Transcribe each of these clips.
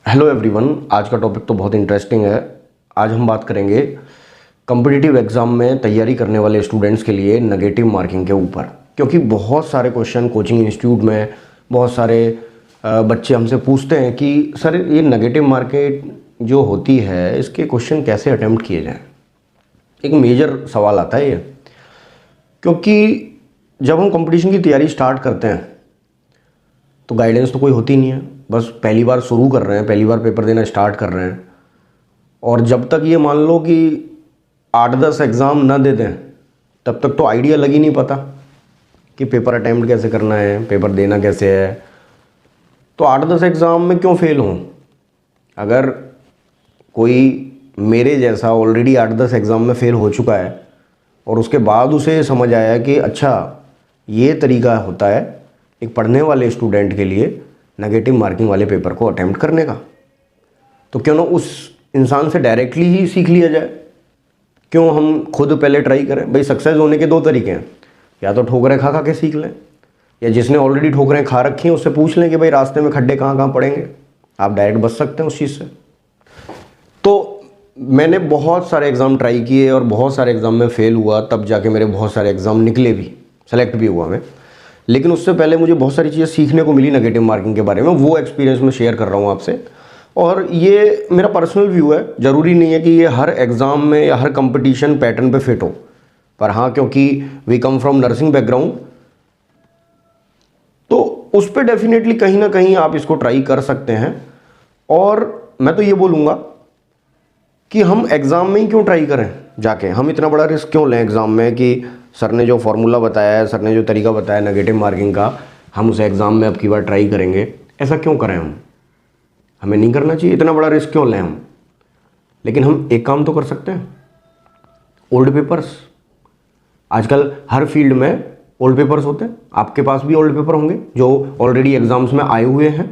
Hello everyone, आज का topic तो बहुत इंटरेस्टिंग है। आज हम बात करेंगे कॉम्पिटिटिव एग्ज़ाम में तैयारी करने वाले स्टूडेंट्स के लिए नेगेटिव मार्किंग के ऊपर, क्योंकि बहुत सारे क्वेश्चन कोचिंग इंस्टीट्यूट में बहुत सारे बच्चे हमसे पूछते हैं कि सर ये नेगेटिव मार्किंग जो होती है इसके क्वेश्चन कैसे अटेम्प्ट किए जाएं। एक मेजर सवाल आता है ये, क्योंकि जब हम कंपटीशन की तैयारी स्टार्ट करते हैं तो गाइडेंस तो कोई होती नहीं है, बस पहली बार शुरू कर रहे हैं, पहली बार पेपर देना स्टार्ट कर रहे हैं। और जब तक ये मान लो कि 8-10 एग्ज़ाम ना दे दें तब तक तो आइडिया लग ही नहीं पता कि पेपर अटैम्प्ट कैसे करना है, पेपर देना कैसे है। तो 8-10 एग्ज़ाम में क्यों फेल हों। अगर कोई मेरे जैसा ऑलरेडी 8-10 एग्ज़ाम में फ़ेल हो चुका है और उसके बाद उसे समझ आया कि अच्छा ये तरीका होता है एक पढ़ने वाले स्टूडेंट के लिए नेगेटिव मार्किंग वाले पेपर को अटेम्प्ट करने का, तो क्यों ना उस इंसान से डायरेक्टली ही सीख लिया जाए। क्यों हम खुद पहले ट्राई करें। भाई सक्सेस होने के 2 तरीके हैं, या तो ठोकरें खा खा के सीख लें, या जिसने ऑलरेडी ठोकरें खा रखी हैं उससे पूछ लें कि भाई रास्ते में खड्डे कहाँ कहाँ पड़ेंगे, आप डायरेक्ट बच सकते हैं उस चीज़ से। तो मैंने बहुत सारे एग्ज़ाम ट्राई किए और बहुत सारे एग्ज़ाम में फ़ेल हुआ, तब जाके मेरे बहुत सारे एग्ज़ाम निकले भी, सेलेक्ट भी हुआ मैं। लेकिन उससे पहले मुझे बहुत सारी चीज़ें सीखने को मिली नेगेटिव मार्किंग के बारे में, वो एक्सपीरियंस मैं शेयर कर रहा हूँ आपसे। और ये मेरा पर्सनल व्यू है, ज़रूरी नहीं है कि ये हर एग्ज़ाम में या हर कंपटीशन पैटर्न पे फिट हो, पर हाँ क्योंकि we come from nursing background तो उस पर डेफिनेटली कहीं ना कहीं आप इसको ट्राई कर सकते हैं। और मैं तो ये बोलूँगा कि हम एग्ज़ाम में ही क्यों ट्राई करें, जाके हम इतना बड़ा रिस्क क्यों लें एग्ज़ाम में कि सर ने जो फॉर्मूला बताया है, सर ने जो तरीका बताया नेगेटिव मार्किंग का, हम उसे एग्ज़ाम में अब की बार ट्राई करेंगे। ऐसा क्यों करें हम, हमें नहीं करना चाहिए, इतना बड़ा रिस्क क्यों लें हम। लेकिन हम एक काम तो कर सकते हैं, ओल्ड पेपर्स। आजकल हर फील्ड में ओल्ड पेपर्स होते हैं, आपके पास भी ओल्ड पेपर होंगे जो ऑलरेडी एग्ज़ाम्स में आए हुए हैं।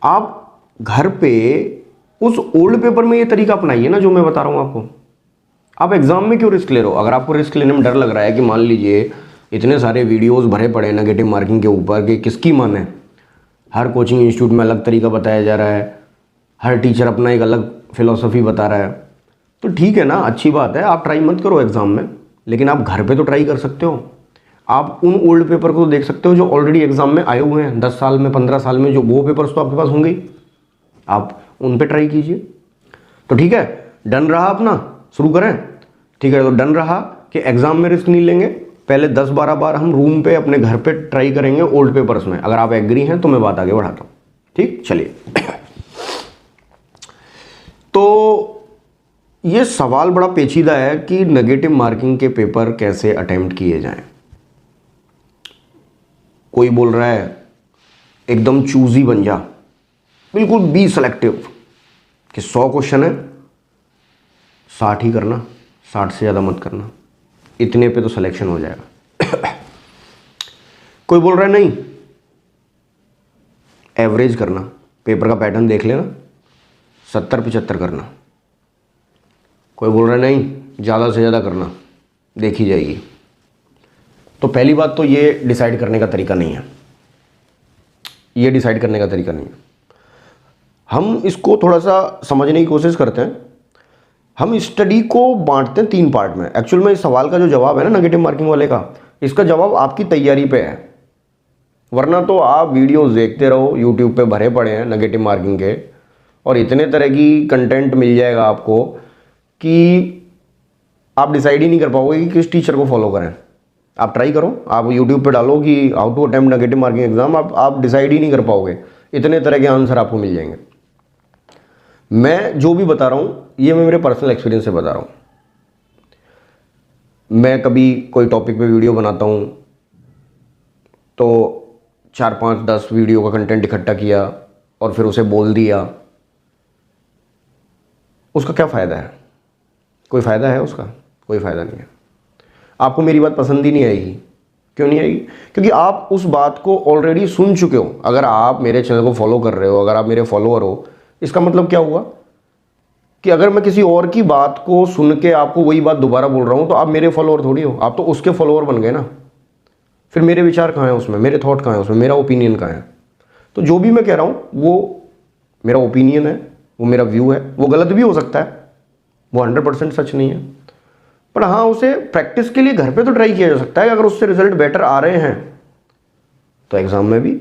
आप घर पे उस ओल्ड पेपर में ये तरीका अपनाइए ना जो मैं बता रहा हूँ आपको। आप एग्ज़ाम में क्यों रिस्क ले रहे हो। अगर आपको रिस्क लेने में डर लग रहा है कि मान लीजिए इतने सारे वीडियोस भरे पड़े हैं नेगेटिव मार्किंग के ऊपर कि किसकी माने, हर कोचिंग इंस्टीट्यूट में अलग तरीका बताया जा रहा है, हर टीचर अपना एक अलग फिलॉसफी बता रहा है, तो ठीक है ना, अच्छी बात है, आप ट्राई मत करो एग्ज़ाम में, लेकिन आप घर पर तो ट्राई कर सकते हो। आप उन ओल्ड पेपर को देख सकते हो जो ऑलरेडी एग्ज़ाम में आए हुए हैं, 10 साल में, 15 साल में, जो वो पेपर्स तो आपके पास होंगे ही, आप उन पे ट्राई कीजिए। तो ठीक है, डन रहा अपना, शुरू करें। ठीक है, तो डन रहा कि एग्ज़ाम में रिस्क नहीं लेंगे, पहले 10-12 बार हम रूम पे अपने घर पे ट्राई करेंगे ओल्ड पेपर्स में। अगर आप एग्री हैं तो मैं बात आगे बढ़ाता हूँ। ठीक, चलिए। तो ये सवाल बड़ा पेचीदा है कि नेगेटिव मार्किंग के पेपर कैसे अटेम्प्ट किए जाएं। कोई बोल रहा है एकदम चूजी बन जा, बिल्कुल बी सेलेक्टिव, कि 100 क्वेश्चन है 60 ही करना, 60 से ज़्यादा मत करना, इतने पे तो सिलेक्शन हो जाएगा। कोई बोल रहा है नहीं, एवरेज करना, पेपर का पैटर्न देख लेना, 70-75 करना। कोई बोल रहा है नहीं, ज़्यादा से ज़्यादा करना, देखी जाएगी। तो पहली बात तो ये डिसाइड करने का तरीका नहीं है, ये डिसाइड करने का तरीका नहीं है। हम इसको थोड़ा सा समझने की कोशिश करते हैं। हम स्टडी को बांटते हैं 3 पार्ट में। एक्चुअल में इस सवाल का जो जवाब है ना नेगेटिव मार्किंग वाले का, इसका जवाब आपकी तैयारी पे है। वरना तो आप वीडियोस देखते रहो, यूट्यूब पे भरे पड़े हैं नेगेटिव मार्किंग के, और इतने तरह की कंटेंट मिल जाएगा आपको कि आप डिसाइड ही नहीं कर पाओगे कि किस टीचर को फॉलो करें। आप ट्राई करो, आप यूट्यूब पे डालो कि how to attempt negative marking exam, आप डिसाइड ही नहीं कर पाओगे, इतने तरह के आंसर आपको मिल जाएंगे। मैं जो भी बता रहा हूँ ये मैं मेरे पर्सनल एक्सपीरियंस से बता रहा हूँ। मैं कभी कोई टॉपिक पे वीडियो बनाता हूँ तो 4-5-10 वीडियो का कंटेंट इकट्ठा किया और फिर उसे बोल दिया, उसका क्या फ़ायदा है। कोई फ़ायदा है उसका, कोई फ़ायदा नहीं है। आपको मेरी बात पसंद ही नहीं आएगी। क्यों नहीं आएगी, क्योंकि आप उस बात को ऑलरेडी सुन चुके हो। अगर आप मेरे चैनल को फॉलो कर रहे हो, अगर आप मेरे फॉलोअर हो, इसका मतलब क्या हुआ कि अगर मैं किसी और की बात को सुन के आपको वही बात दोबारा बोल रहा हूं तो आप मेरे फॉलोअर थोड़ी हो, आप तो उसके फॉलोअर बन गए ना। फिर मेरे विचार कहाँ हैं उसमें, मेरे थॉट कहाँ हैं उसमें, मेरा ओपिनियन कहाँ है। तो जो भी मैं कह रहा हूं वो मेरा ओपिनियन है, वो मेरा व्यू है, वो गलत भी हो सकता है, वो 100% सच नहीं है, पर हाँ उसे प्रैक्टिस के लिए घर पे तो ट्राई किया जा सकता है। अगर उससे रिजल्ट बेटर आ रहे हैं तो एग्जाम में भी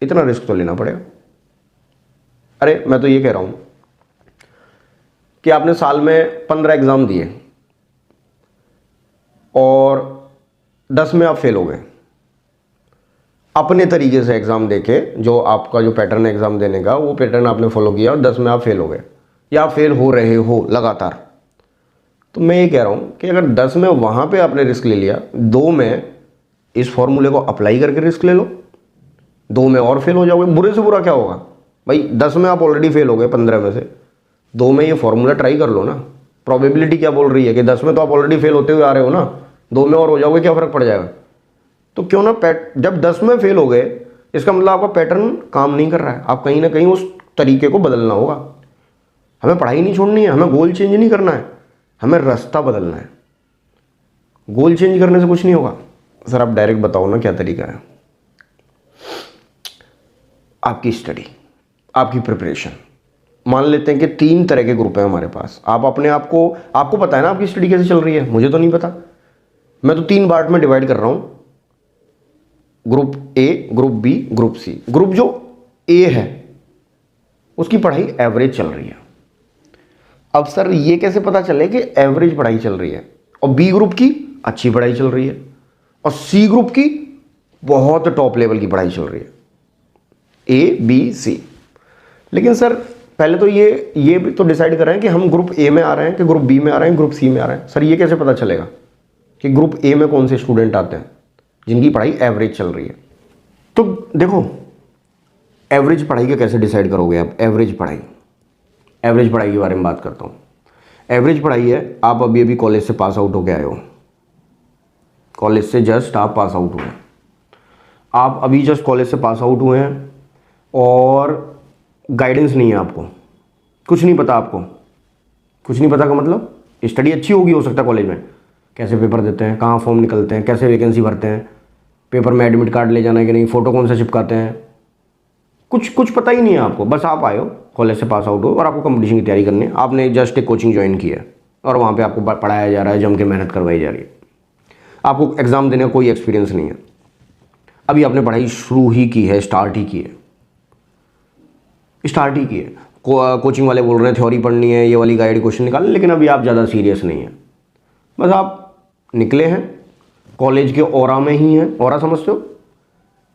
इतना रिस्क तो लेना पड़ेगा। अरे मैं तो ये कह रहा हूं कि आपने साल में 15 एग्जाम दिए और 10 में आप फेल हो गए। अपने तरीके से एग्जाम देके, जो आपका जो पैटर्न है एग्जाम देने का, वो पैटर्न आपने फॉलो किया और 10 में आप फेल हो गए या फेल हो रहे हो लगातार, तो मैं ये कह रहा हूं कि अगर 10 में वहां पे आपने रिस्क ले लिया, 2 में इस फॉर्मूले को अप्लाई करके रिस्क ले लो, 2 में और फेल हो जाओगे। बुरे से बुरा क्या होगा भाई, 10 में आप ऑलरेडी फेल हो गए 15 में से, 2 में ये फॉर्मूला ट्राई कर लो ना। प्रोबेबिलिटी क्या बोल रही है कि 10 में तो आप ऑलरेडी फेल होते हुए आ रहे हो ना, 2 में और हो जाओगे, क्या फर्क पड़ जाएगा। तो क्यों ना जब 10 में फेल हो गए, इसका मतलब आपका पैटर्न काम नहीं कर रहा है, आप कहीं ना कहीं उस तरीके को बदलना होगा। हमें पढ़ाई नहीं छोड़नी है, हमें गोल चेंज नहीं करना है, हमें रास्ता बदलना है। गोल चेंज करने से कुछ नहीं होगा। सर आप डायरेक्ट बताओ ना क्या तरीका है। आपकी स्टडी, आपकी प्रिपरेशन। मान लेते हैं कि 3 तरह के ग्रुप हैं हमारे पास। आप अपने आप को, आपको पता है ना आपकी स्टडी कैसे चल रही है, मुझे तो नहीं पता। मैं तो 3 पार्ट में डिवाइड कर रहा हूं, group A, group B, group C. Group जो ए है उसकी पढ़ाई एवरेज चल रही है। अब सर ये कैसे पता चले कि एवरेज पढ़ाई चल रही है, और बी ग्रुप की अच्छी पढ़ाई चल रही है, और सी ग्रुप की बहुत टॉप लेवल की पढ़ाई चल रही है, ए बी सी। लेकिन सर पहले तो ये भी तो डिसाइड कर रहे हैं कि हम ग्रुप ए में आ रहे हैं कि ग्रुप बी में आ रहे हैं, ग्रुप सी में आ रहे हैं। सर ये कैसे पता चलेगा कि ग्रुप ए में कौन से स्टूडेंट आते हैं जिनकी पढ़ाई एवरेज चल रही है। तो देखो एवरेज पढ़ाई का कैसे डिसाइड करोगे आप। एवरेज पढ़ाई के बारे में बात करता हूँ। एवरेज पढ़ाई है, आप अभी अभी कॉलेज से पास आउट होके आए हो, कॉलेज से जस्ट आप पास आउट हुए, आप अभी जस्ट कॉलेज से पास आउट हुए हैं और गाइडेंस नहीं है, आपको कुछ नहीं पता। आपको कुछ नहीं पता का मतलब स्टडी अच्छी होगी हो सकता है कॉलेज में, कैसे पेपर देते हैं, कहाँ फॉर्म निकलते हैं, कैसे वैकेंसी भरते हैं, पेपर में एडमिट कार्ड ले जाना है कि नहीं, फ़ोटो कौन सा चिपकाते हैं, कुछ पता ही नहीं है आपको। बस आप आए हो, कॉलेज से पास आउट हो और आपको कंपटीशन की तैयारी करनी है। आपने जस्ट एक कोचिंग ज्वाइन की है और वहाँ पे आपको पढ़ाया जा रहा है, जम के मेहनत करवाई जा रही है। आपको एग्ज़ाम देने का कोई एक्सपीरियंस नहीं है, अभी आपने पढ़ाई शुरू ही की है, स्टार्ट ही की है। कोचिंग वाले बोल रहे हैं थ्योरी पढ़नी है, ये वाली गाइड क्वेश्चन निकालने, लेकिन अभी आप ज़्यादा सीरियस नहीं है। बस आप निकले हैं, कॉलेज के ऑरा में ही हैं, ऑरा समझते हो,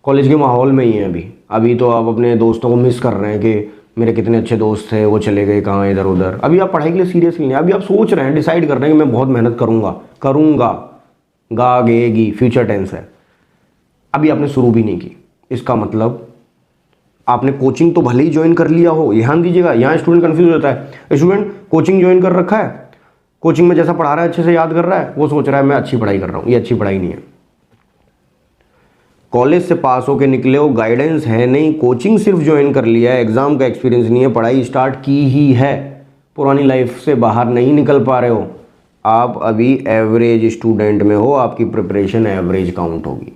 कॉलेज के माहौल में ही हैं। अभी तो आप अपने दोस्तों को मिस कर रहे हैं कि मेरे कितने अच्छे दोस्त थे, वो चले गए कहाँ इधर उधर। अभी आप पढ़ाई के लिए सीरियस नहीं है, अभी आप सोच रहे हैं, डिसाइड कर रहे हैं कि मैं बहुत मेहनत करूँगा, गा गेगी, फ्यूचर टेंस है। अभी आपने शुरू भी नहीं की, इसका मतलब आपने कोचिंग तो भले ही ज्वाइन कर लिया हो। ध्यान दीजिएगा, यहाँ स्टूडेंट कंफ्यूज होता है। स्टूडेंट कोचिंग ज्वाइन कर रखा है, कोचिंग में जैसा पढ़ा रहा है अच्छे से याद कर रहा है, वो सोच रहा है मैं अच्छी पढ़ाई कर रहा हूँ। ये अच्छी पढ़ाई नहीं है। कॉलेज से पास होके निकले हो, गाइडेंस है नहीं, कोचिंग सिर्फ ज्वाइन कर लिया है, एग्जाम का एक्सपीरियंस नहीं है, पढ़ाई स्टार्ट की ही है, पुरानी लाइफ से बाहर नहीं निकल पा रहे हो, आप अभी एवरेज स्टूडेंट में हो, आपकी प्रिपरेशन एवरेज काउंट होगी।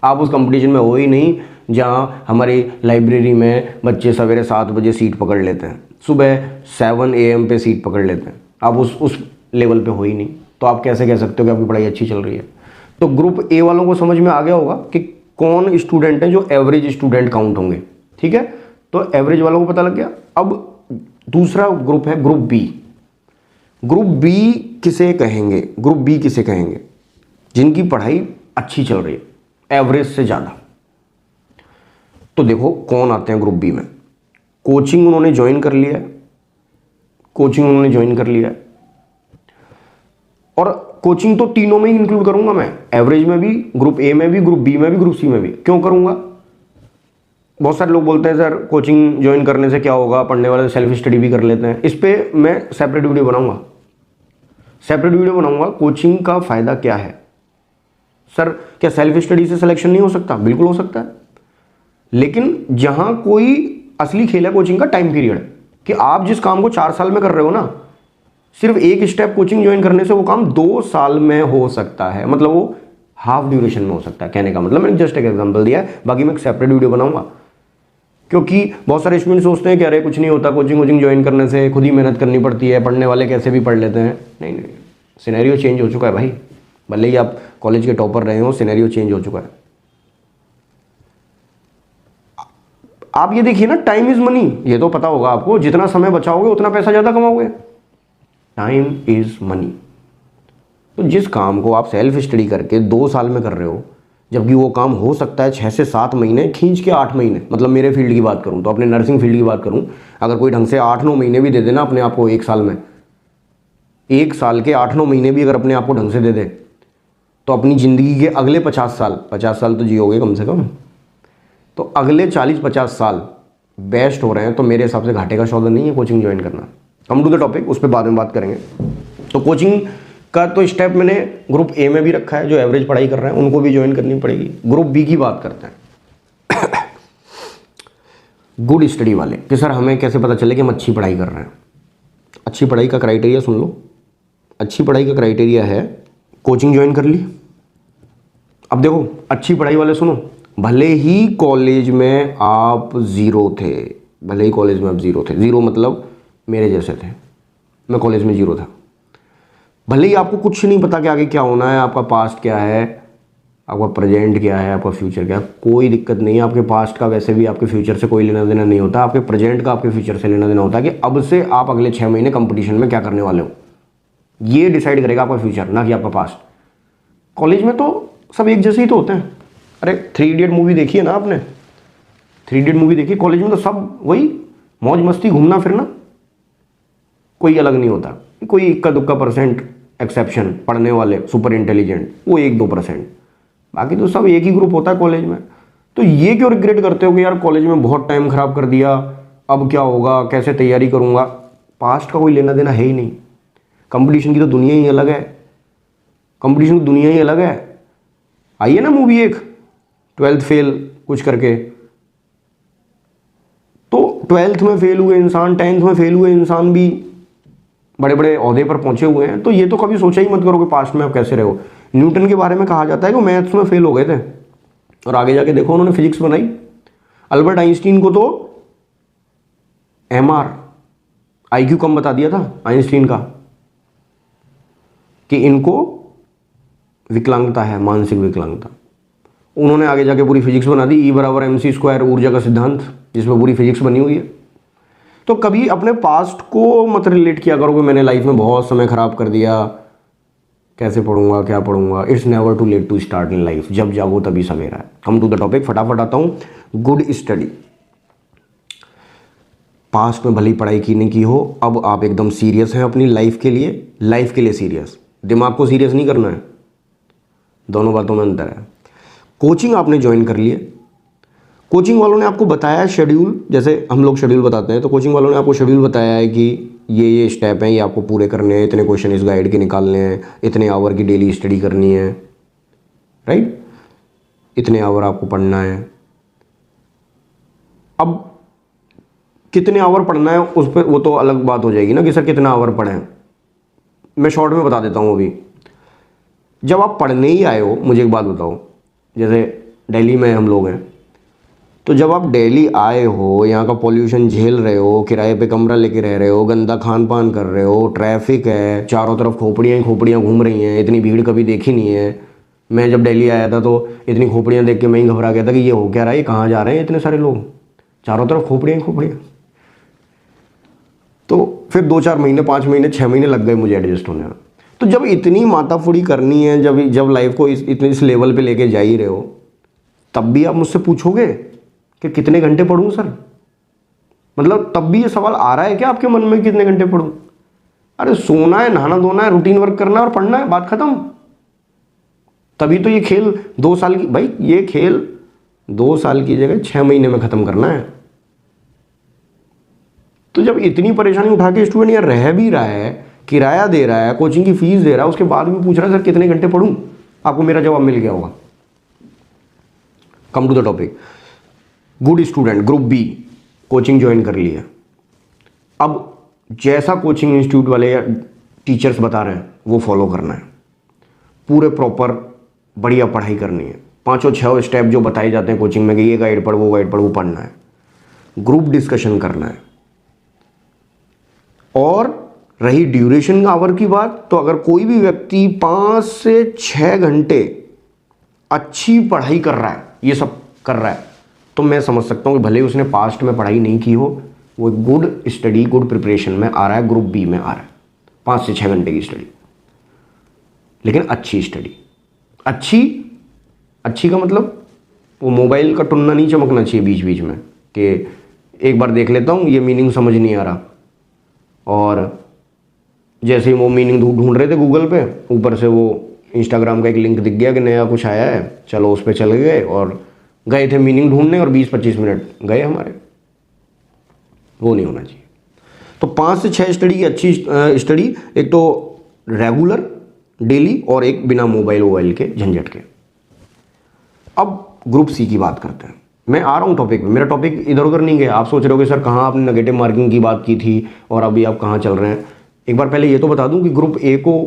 आप उस कंपटीशन में हो ही नहीं जहाँ हमारी लाइब्रेरी में बच्चे सवेरे 7 बजे सीट पकड़ लेते हैं, सुबह 7 AM पे सीट पकड़ लेते हैं। आप उस लेवल पे हो ही नहीं, तो आप कैसे कह सकते हो कि आपकी पढ़ाई अच्छी चल रही है। तो ग्रुप ए वालों को समझ में आ गया होगा कि कौन स्टूडेंट हैं जो एवरेज स्टूडेंट काउंट होंगे, ठीक है। तो एवरेज वालों को पता लग गया। अब दूसरा ग्रुप है ग्रुप बी। ग्रुप बी किसे कहेंगे, ग्रुप बी किसे कहेंगे, जिनकी पढ़ाई अच्छी चल रही है, एवरेज से ज़्यादा। तो देखो कौन आते हैं ग्रुप बी में। कोचिंग उन्होंने ज्वाइन कर लिया है, और कोचिंग तो तीनों में ही इंक्लूड करूंगा मैं, एवरेज में भी, ग्रुप ए में भी, ग्रुप बी में भी, ग्रुप सी में भी। क्यों करूंगा? बहुत सारे लोग बोलते हैं सर कोचिंग ज्वाइन करने से क्या होगा, पढ़ने वाले सेल्फ स्टडी भी कर लेते हैं। इस पर मैं सेपरेट वीडियो बनाऊंगा। कोचिंग का फ़ायदा क्या है। सर क्या सेल्फ स्टडी से सिलेक्शन नहीं हो सकता? बिल्कुल हो सकता है, लेकिन जहां कोई असली खेल है कोचिंग का टाइम पीरियड, कि आप जिस काम को 4 साल में कर रहे हो ना, सिर्फ एक स्टेप कोचिंग ज्वाइन करने से वो काम 2 साल में हो सकता है, मतलब वो हाफ ड्यूरेशन में हो सकता है। कहने का मतलब मैंने जस्ट एक एग्जांपल दिया है, बाकी मैं एक सेपरेट वीडियो बनाऊंगा। क्योंकि बहुत सारे स्टूडेंट सोचते हैं कि अरे कुछ नहीं होता, कोचिंग वोचिंग ज्वाइन करने से खुद ही मेहनत करनी पड़ती है, पढ़ने वाले कैसे भी पढ़ लेते हैं। नहीं नहीं, सिनेरियो चेंज हो चुका है भाई। भले ही आप कॉलेज के टॉपर रहे हो, सिनेरियो चेंज हो चुका है। आप ये देखिए ना, टाइम इज मनी, ये तो पता होगा आपको। जितना समय बचाओगे उतना पैसा ज़्यादा कमाओगे। Time is money. तो जिस काम को आप सेल्फ स्टडी करके 2 साल में कर रहे हो, जबकि वो काम हो सकता है 6 से 7 महीने, खींच के 8 महीने, मतलब मेरे फील्ड की बात करूं तो, अपने नर्सिंग फील्ड की बात करूं, अगर कोई ढंग से 8-9 महीने भी दे देना अपने आप को 1 साल में, 1 साल के 8-9 महीने भी अगर अपने आप को ढंग से दे दे, तो अपनी ज़िंदगी के अगले 50 साल तो जियोगे कम से कम। तो अगले 40-50 साल बेस्ट हो रहे हैं, तो मेरे हिसाब से घाटे का सौदा नहीं है कोचिंग ज्वाइन करना। कम टू द टॉपिक, उस पर बाद में बात करेंगे। तो कोचिंग का तो स्टेप मैंने ग्रुप ए में भी रखा है, जो एवरेज पढ़ाई कर रहे हैं उनको भी ज्वाइन करनी पड़ेगी। ग्रुप बी की बात करते हैं, गुड स्टडी वाले, कि सर हमें कैसे पता चले कि हम अच्छी पढ़ाई कर रहे हैं। अच्छी पढ़ाई का क्राइटेरिया सुन लो। अच्छी पढ़ाई का क्राइटेरिया है कोचिंग ज्वाइन कर ली। अब देखो, अच्छी पढ़ाई वाले सुनो, भले ही कॉलेज में आप ज़ीरो थे, भले ही कॉलेज में आप ज़ीरो थे, ज़ीरो मतलब मेरे जैसे थे, मैं कॉलेज में ज़ीरो था, भले ही आपको कुछ नहीं पता कि आगे क्या होना है, आपका पास्ट क्या है, आपका प्रेजेंट क्या है, आपका फ्यूचर क्या है, कोई दिक्कत नहीं है। आपके पास्ट का वैसे भी आपके फ्यूचर से कोई लेना देना नहीं होता, आपके प्रेजेंट का आपके फ्यूचर से लेना देना होता है कि अब से आप अगले 6 महीने कंपटीशन में क्या करने वाले हो। ये डिसाइड करेगा आपका फ्यूचर, ना कि आपका पास्ट। कॉलेज में तो सब एक जैसे ही तो होते हैं। अरे 3 इडियट मूवी देखी है ना आपने? 3 इडियट मूवी देखी। कॉलेज में तो सब वही मौज मस्ती, घूमना फिरना, कोई अलग नहीं होता। कोई इक्का दुक्का % एक्सेप्शन, पढ़ने वाले सुपर इंटेलिजेंट, वो 1-2%, बाकी तो सब एक ही ग्रुप होता है कॉलेज में। तो ये क्यों रिग्रेट करते हो कि यार कॉलेज में बहुत टाइम खराब कर दिया, अब क्या होगा, कैसे तैयारी करूँगा? पास्ट का कोई लेना देना है ही नहीं। कंपटीशन की तो दुनिया ही अलग है, कंपटीशन की दुनिया ही अलग है। आइए ना मूवी एक 12th फेल कुछ करके, तो 12th में फेल हुए इंसान, 10th में फेल हुए इंसान भी बड़े बड़े ओहदे पर पहुंचे हुए हैं। तो ये तो कभी सोचा ही मत करो कि पास्ट में आप कैसे रहे हो। न्यूटन के बारे में कहा जाता है कि मैथ्स में फेल हो गए थे और आगे जाके देखो उन्होंने फिजिक्स बनाई। अल्बर्ट आइंस्टीन को तो MR IQ कम बता दिया था आइंस्टीन का, कि इनको विकलांगता है, मानसिक विकलांगता। उन्होंने आगे जाके पूरी फिजिक्स बना दी, E = mc² ऊर्जा का सिद्धांत, जिसमें पूरी फिजिक्स बनी हुई है। तो कभी अपने पास्ट को मत रिलेट किया करो कि मैंने लाइफ में बहुत समय खराब कर दिया, कैसे पढ़ूंगा, क्या पढ़ूंगा। It's never too late to start in life, जब जागो तभी सवेरा है। कम टू द टॉपिक, फटाफट आता हूँ। गुड स्टडी, पास्ट में भली पढ़ाई की नहीं की हो, अब आप एकदम सीरियस हैं अपनी लाइफ के लिए सीरियस। दिमाग को सीरियस नहीं करना है, दोनों बातों में अंतर है। कोचिंग आपने ज्वाइन कर लिए, कोचिंग वालों ने आपको बताया शेड्यूल, जैसे हम लोग शेड्यूल बताते हैं, तो कोचिंग वालों ने आपको शेड्यूल बताया है कि ये स्टेप हैं, ये आपको पूरे करने हैं, इतने क्वेश्चन इस गाइड के निकालने हैं, इतने आवर की डेली स्टडी करनी है, राइट, इतने आवर आपको पढ़ना है। अब कितने आवर पढ़ना है उस पर वो तो अलग बात हो जाएगी ना कि सर कितना आवर पढ़ें। मैं शॉर्ट में बता देता हूँ। अभी जब आप पढ़ने ही आए हो, मुझे एक बात बताओ, जैसे दिल्ली में हम लोग हैं, तो जब आप दिल्ली आए हो, यहाँ का पॉल्यूशन झेल रहे हो, किराए पे कमरा लेके रह रहे हो, गंदा खान पान कर रहे हो, ट्रैफिक है, चारों तरफ खोपड़ियाँ ही खोपड़ियाँ घूम रही हैं, इतनी भीड़ कभी देखी नहीं है। मैं जब दिल्ली आया था तो इतनी खोपड़ियाँ देख के मैं ही घबरा गया था कि ये हो क्या रहा है, ये कहाँ जा रहे हैं इतने सारे लोग, चारों तरफ खोपड़ियाँ ही खोपड़ियाँ। तो फिर 2-4 महीने, 5 महीने, 6 महीने लग गए मुझे एडजस्ट होने में। तो जब इतनी माताफुड़ी करनी है, जब लाइफ को इस लेवल पे लेके जा ही रहे हो, तब भी आप मुझसे पूछोगे कि कितने घंटे पढ़ूं सर? मतलब तब भी ये सवाल आ रहा है क्या आपके मन में, कितने घंटे पढ़ूं? अरे सोना है, नहाना धोना है, रूटीन वर्क करना है और पढ़ना है, बात खत्म। तभी तो ये खेल 2 साल की, भाई ये खेल 2 साल की जगह 6 महीने में खत्म करना है। तो जब इतनी परेशानी उठा के स्टूडेंट यार रह भी रहा है, किराया दे रहा है, कोचिंग की फीस दे रहा है, उसके बाद भी पूछ रहा है सर कितने घंटे पढ़ूं, आपको मेरा जवाब मिल गया होगा। Come to the topic, good student group B coaching join कर लिया। अब जैसा कोचिंग इंस्टीट्यूट वाले या टीचर्स बता रहे हैं वो फॉलो करना है, पूरे प्रॉपर बढ़िया पढ़ाई करनी है। 5-6 स्टेप जो बताए जाते हैं कोचिंग में कि ये गाइड पढ़, वो गाइड पढ़, वो पढ़ना है। ग्रुप डिस्कशन करना है। और रही ड्यूरेशन आवर की बात, तो अगर कोई भी व्यक्ति 5 से 6 घंटे अच्छी पढ़ाई कर रहा है, ये सब कर रहा है, तो मैं समझ सकता हूँ कि भले ही उसने पास्ट में पढ़ाई नहीं की हो, वो गुड स्टडी, गुड प्रिपरेशन में आ रहा है, ग्रुप बी में आ रहा है, 5 से 6 घंटे की स्टडी, लेकिन अच्छी स्टडी। अच्छी का मतलब वो मोबाइल का टुन्ना नहीं चमकना चाहिए बीच बीच में कि एक बार देख लेता हूँ, ये मीनिंग समझ नहीं आ रहा, और जैसे ही वो मीनिंग ढूंढ रहे थे गूगल पे, ऊपर से वो इंस्टाग्राम का एक लिंक दिख गया कि नया कुछ आया है, चलो उस पर चले गए और गए थे मीनिंग ढूंढने, और 20-25 मिनट गए हमारे। वो नहीं होना चाहिए। तो 5 से 6 स्टडी की अच्छी स्टडी, एक तो रेगुलर डेली, और एक बिना मोबाइल के झंझट के। अब ग्रुप सी की बात करते हैं। मैं आ रहा हूँ टॉपिक पे, मेरा टॉपिक इधर उधर नहीं गया। आप सोच रहे हो कि सर कहाँ आपने नेगेटिव मार्किंग की बात की थी और अभी आप कहाँ चल रहे हैं। एक बार पहले ये तो बता दूं कि ग्रुप ए को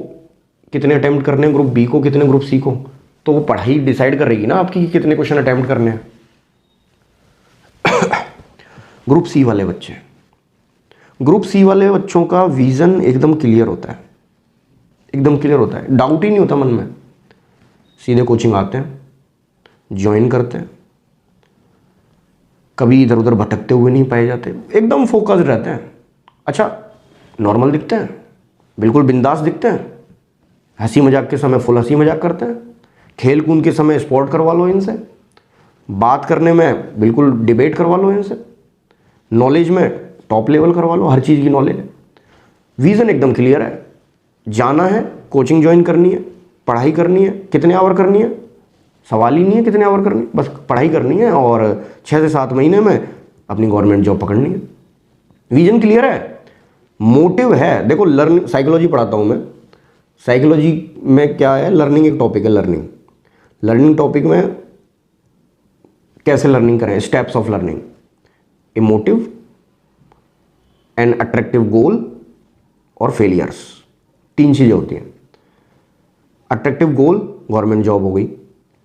कितने अटेम्प्ट करने हैं, ग्रुप बी को कितने, ग्रुप सी को, तो वो पढ़ाई डिसाइड कर रही ना आपकी कि कितने क्वेश्चन अटेम्प्ट करने हैं। ग्रुप सी वाले बच्चे, ग्रुप सी वाले बच्चों का विजन एकदम क्लियर होता है, एकदम क्लियर होता है, डाउट ही नहीं होता मन में। सीधे कोचिंग आते हैं, ज्वाइन करते हैं, कभी इधर उधर भटकते हुए नहीं पाए जाते, एकदम फोकस्ड रहते हैं। अच्छा, नॉर्मल दिखते हैं, बिल्कुल बिंदास दिखते हैं, हंसी मजाक के समय फुल हंसी मजाक करते हैं, खेल कूद के समय स्पोर्ट करवा लो इनसे, बात करने में बिल्कुल डिबेट करवा लो इनसे, नॉलेज में टॉप लेवल करवा लो, हर चीज़ की नॉलेज है। विज़न एकदम क्लियर है, जाना है, कोचिंग ज्वाइन करनी है, पढ़ाई करनी है, कितने आवर करनी है, सवाल ही नहीं है कितने आवर करनी है, बस पढ़ाई करनी है और 6 से 7 महीने में अपनी गवर्नमेंट जॉब पकड़नी है। विजन क्लियर है, मोटिव है। देखो, लर्निंग साइकोलॉजी पढ़ाता हूँ मैं, साइकोलॉजी में क्या है, लर्निंग एक टॉपिक है। लर्निंग टॉपिक में कैसे लर्निंग करें, steps of learning, a motive, an attractive goal और फेलियर्स, 3 चीज़ें होती हैं। अट्रैक्टिव गोल गवर्नमेंट जॉब हो गई,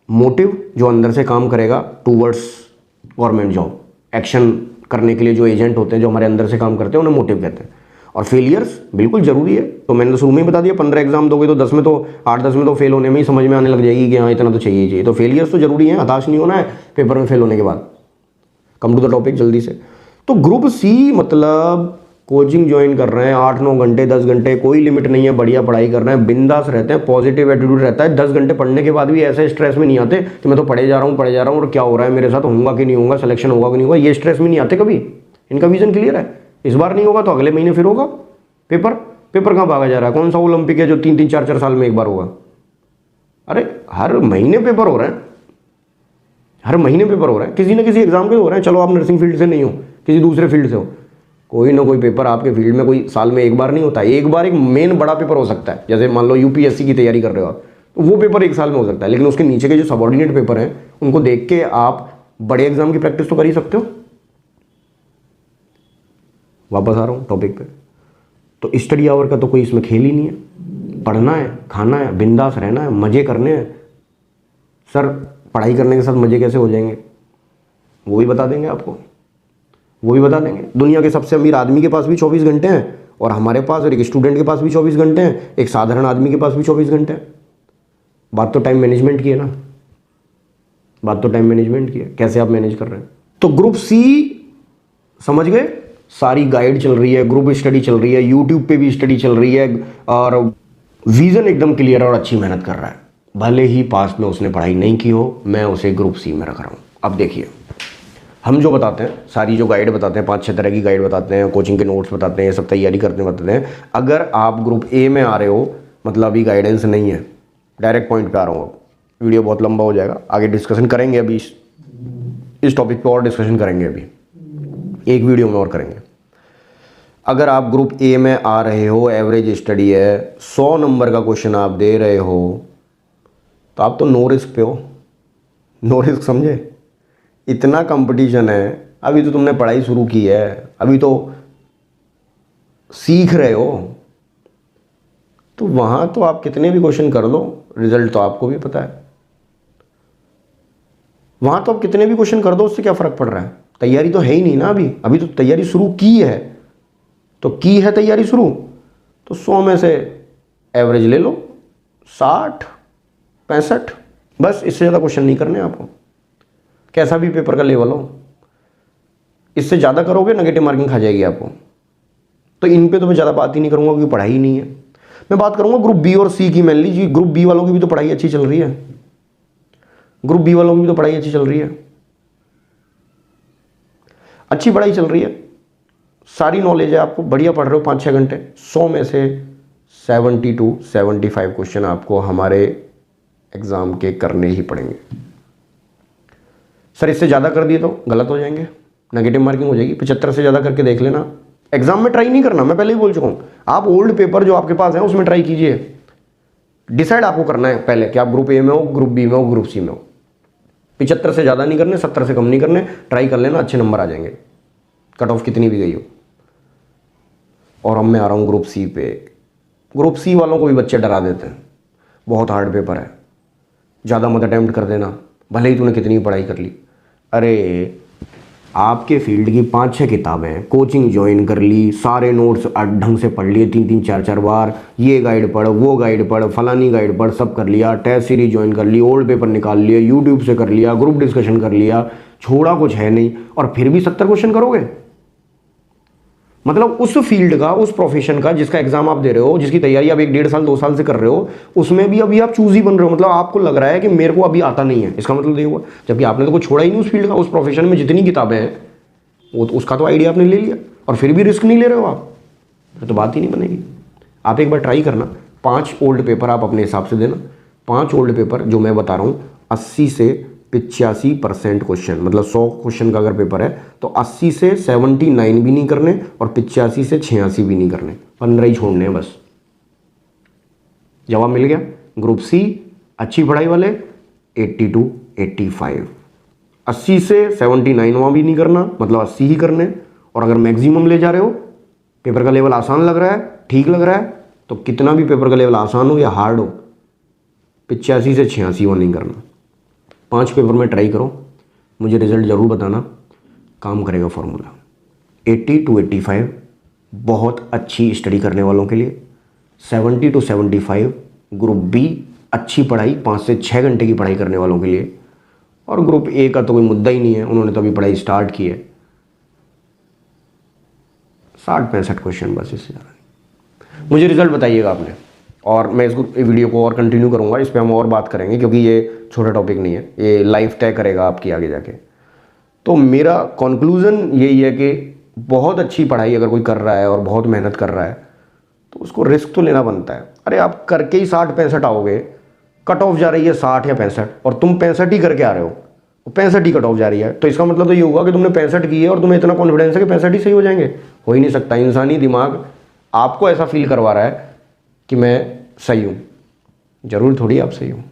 मोटिव जो अंदर से काम करेगा टूवर्ड्स गवर्नमेंट जॉब, एक्शन करने के लिए जो एजेंट होते हैं जो हमारे अंदर से काम करते हैं उन्हें मोटिव कहते हैं, और फेलियर्स बिल्कुल जरूरी है। तो मैंने तो शुरू में ही बता दिया, 15 एग्जाम दोगे तो 10 में तो 8-10 में तो फेल होने में ही समझ में आने लग जाएगी कि हाँ इतना तो चाहिए ही चाहिए। तो फेलियर्स तो जरूरी है, हताश नहीं होना है पेपर में फेल होने के बाद। कम टू द टॉपिक जल्दी से। तो ग्रुप सी मतलब कोचिंग ज्वाइन कर रहे हैं 8-9 घंटे 10 घंटे, कोई लिमिट नहीं है, बढ़िया पढ़ाई कर रहे हैं, बिंदास रहते हैं, पॉजिटिव एटीट्यूड रहता है। 10 घंटे पढ़ने के बाद भी ऐसे स्ट्रेस में नहीं आते कि मैं तो पढ़े जा रहा हूँ और क्या हो रहा है मेरे साथ, होगा कि नहीं होगा, सिलेक्शन होगा कि नहीं होगा, ये स्ट्रेस में नहीं आते कभी। इनका विजन क्लियर है, इस बार नहीं होगा तो अगले महीने फिर होगा। पेपर कहाँ भागा जा रहा है, कौन सा ओलंपिक है जो 3-3 4-4 साल में एक बार होगा। अरे हर महीने पेपर हो रहे हैं, हर महीने पेपर हो रहे हैं, किसी न किसी एग्जाम के हो रहे हैं। चलो आप नर्सिंग फील्ड से नहीं हो, किसी दूसरे फील्ड से हो, कोई ना कोई पेपर आपके फील्ड में कोई साल में एक बार नहीं होता है। एक बार एक मेन बड़ा पेपर हो सकता है, जैसे मान लो यूपीएससी की तैयारी कर रहे हो आप, तो वो पेपर एक साल में हो सकता है, लेकिन उसके नीचे के जो सबऑर्डिनेट पेपर हैं उनको देख के आप बड़े एग्जाम की प्रैक्टिस तो कर ही सकते हो। वापस आ रहा हूँ टॉपिक पे। तो स्टडी आवर का तो कोई इसमें खेल ही नहीं है, पढ़ना है, खाना है, बिंदास रहना है, मजे करने हैं। सर पढ़ाई करने के साथ मजे कैसे हो जाएंगे, वो भी बता देंगे आपको, वो भी बता देंगे। दुनिया के सबसे अमीर आदमी के पास भी 24 घंटे हैं, और हमारे पास और एक स्टूडेंट के पास भी 24 घंटे हैं, एक साधारण आदमी के पास भी 24 घंटे हैं। बात तो टाइम मैनेजमेंट की है ना, बात तो टाइम मैनेजमेंट की है, कैसे आप मैनेज कर रहे हैं। तो ग्रुप सी समझ गए, सारी गाइड चल रही है, ग्रुप स्टडी चल रही है, यूट्यूब पे भी स्टडी चल रही है, और विजन एकदम क्लियर है और अच्छी मेहनत कर रहा है। भले ही पास में उसने पढ़ाई नहीं की हो, मैं उसे ग्रुप सी में रख रहा हूँ। अब देखिए, हम जो बताते हैं, सारी जो गाइड बताते हैं, 5-6 तरह की गाइड बताते हैं, कोचिंग के नोट्स बताते हैं, ये सब तैयारी करते बताते हैं। अगर आप ग्रुप ए में आ रहे हो, मतलब अभी गाइडेंस नहीं है, डायरेक्ट पॉइंट पे आ रहा हूँ। वीडियो बहुत लंबा हो जाएगा, आगे डिस्कशन करेंगे, अभी इस टॉपिक पे और डिस्कशन करेंगे, अभी एक वीडियो में और करेंगे। अगर आप ग्रुप ए में आ रहे हो, एवरेज स्टडी है, 100 नंबर का क्वेश्चन आप दे रहे हो, तो आप तो नो रिस्क पे हो। नो रिस्क समझे, इतना कंपटीशन है, अभी तो तुमने पढ़ाई शुरू की है, अभी तो सीख रहे हो, तो वहां तो आप कितने भी क्वेश्चन कर लो, रिजल्ट तो आपको भी पता है। वहां तो आप कितने भी क्वेश्चन कर दो, उससे क्या फर्क पड़ रहा है। तैयारी तो है ही नहीं ना अभी, अभी तो तैयारी शुरू की है। तो की है तैयारी शुरू, तो 100 में से एवरेज ले लो, 60, 65, बस। इससे ज़्यादा क्वेश्चन नहीं करने आपको, कैसा भी पेपर का लेवल हो। इससे ज़्यादा करोगे नेगेटिव मार्किंग खा जाएगी आपको। तो इन पे तो मैं ज़्यादा बात ही नहीं करूँगा क्योंकि पढ़ाई ही नहीं है। मैं बात करूँगा ग्रुप बी और सी की। मान लीजिए ग्रुप बी वालों की भी तो पढ़ाई अच्छी चल रही है, ग्रुप बी वालों की भी तो पढ़ाई अच्छी चल रही है, अच्छी पढ़ाई चल रही है, सारी नॉलेज है आपको, बढ़िया पढ़ रहे हो 5-6 घंटे। 100 में से 70 to 75 क्वेश्चन आपको हमारे एग्ज़ाम के करने ही पड़ेंगे। सर इससे ज़्यादा कर दिए तो गलत हो जाएंगे, नेगेटिव मार्किंग हो जाएगी। 75 से ज़्यादा करके देख लेना। एग्जाम में ट्राई नहीं करना, मैं पहले ही बोल चुका हूँ। आप ओल्ड पेपर जो आपके पास है उसमें ट्राई कीजिए। डिसाइड आपको करना है पहले कि आप ग्रुप ए में हो, ग्रुप बी में हो, ग्रुप सी में हो। 75 से ज़्यादा नहीं करने, 70 से कम नहीं करने, ट्राई कर लेना, अच्छे नंबर आ जाएंगे, कट ऑफ कितनी भी गई हो। और अब मैं आ रहा हूँ ग्रुप सी पे। ग्रुप सी वालों को भी बच्चे डरा देते हैं, बहुत हार्ड पेपर है, ज़्यादा मत अटैम्प्ट कर देना, भले ही तूने कितनी पढ़ाई कर ली। अरे आपके फील्ड की 5-6 किताबें, कोचिंग ज्वाइन कर ली, सारे नोट्स ढंग से पढ़ लिए 3-3, 4-4 बार, ये गाइड पढ़, वो गाइड पढ़, फलानी गाइड पढ़, सब कर लिया, टेस्ट सीरीज ज्वाइन कर ली, ओल्ड पेपर निकाल लिए, यूट्यूब से कर लिया, ग्रुप डिस्कशन कर लिया, छोड़ा कुछ है नहीं, और फिर भी 70 क्वेश्चन करोगे। मतलब उस फील्ड का, उस प्रोफेशन का जिसका एग्जाम आप दे रहे हो, जिसकी तैयारी आप 1-1.5 साल 2 साल से कर रहे हो, उसमें भी अभी आप चूज ही बन रहे हो। मतलब आपको लग रहा है कि मेरे को अभी आता नहीं है, इसका मतलब ये हुआ जबकि आपने तो कुछ छोड़ा ही नहीं उस फील्ड का। उस प्रोफेशन में जितनी किताबें हैं वो तो उसका तो आइडिया आपने ले लिया, और फिर भी रिस्क नहीं ले रहे हो आप, तो बात ही नहीं बनेगी। आप एक बार ट्राई करना, 5 ओल्ड पेपर आप अपने हिसाब से देना। 5 ओल्ड पेपर जो मैं बता रहा हूँ, 80 से 85% क्वेश्चन, मतलब 100 क्वेश्चन का अगर पेपर है तो 80 से 79 भी नहीं करने और 85 से 86 भी नहीं करने, 15 ही छोड़ने हैं बस। जवाब मिल गया। ग्रुप सी अच्छी पढ़ाई वाले 80 to 85, 80 से 79 वहाँ भी नहीं करना, मतलब 80 ही करने। और अगर मैक्सिमम ले जा रहे हो, पेपर का लेवल आसान लग रहा है, ठीक लग रहा है, तो कितना भी पेपर का लेवल आसान हो या हार्ड हो, 85 से 86 वो नहीं करना। 5 पेपर में ट्राई करो, मुझे रिजल्ट ज़रूर बताना, काम करेगा फॉर्मूला। 80 to 85 बहुत अच्छी स्टडी करने वालों के लिए, 70 to 75 ग्रुप बी अच्छी पढ़ाई 5 से 6 घंटे की पढ़ाई करने वालों के लिए, और ग्रुप ए का तो कोई मुद्दा ही नहीं है, उन्होंने तो अभी पढ़ाई स्टार्ट की है। 60-65 क्वेश्चन बस, इससे ज़्यादा नहीं। मुझे रिजल्ट बताइएगा आपने, और मैं इसको वीडियो को और कंटिन्यू करूँगा, इस पर हम और बात करेंगे क्योंकि ये छोटा टॉपिक नहीं है, ये लाइफ तय करेगा आपकी आगे जाके। तो मेरा कंक्लूज़न यही है कि बहुत अच्छी पढ़ाई अगर कोई कर रहा है और बहुत मेहनत कर रहा है तो उसको रिस्क तो लेना बनता है। अरे आप करके ही 60-65 आओगे, कट ऑफ जा रही है 60 या 65, और तुम 65 ही करके आ रहे हो, 65 ही कट ऑफ जा रही है, तो इसका मतलब तो ये होगा कि तुमने 65 की है और तुम्हें इतना कॉन्फिडेंस है कि 65 ही सही हो जाएंगे। हो ही नहीं सकता। इंसानी दिमाग आपको ऐसा फील करवा रहा है कि मैं सही हूँ, जरूर थोड़ी आप सही हो।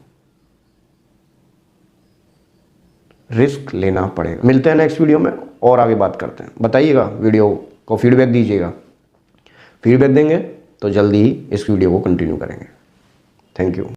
रिस्क लेना पड़ेगा। मिलते हैं नेक्स्ट वीडियो में और आगे बात करते हैं। बताइएगा, वीडियो को फीडबैक दीजिएगा, फीडबैक देंगे तो जल्दी ही इस वीडियो को कंटिन्यू करेंगे। Thank you.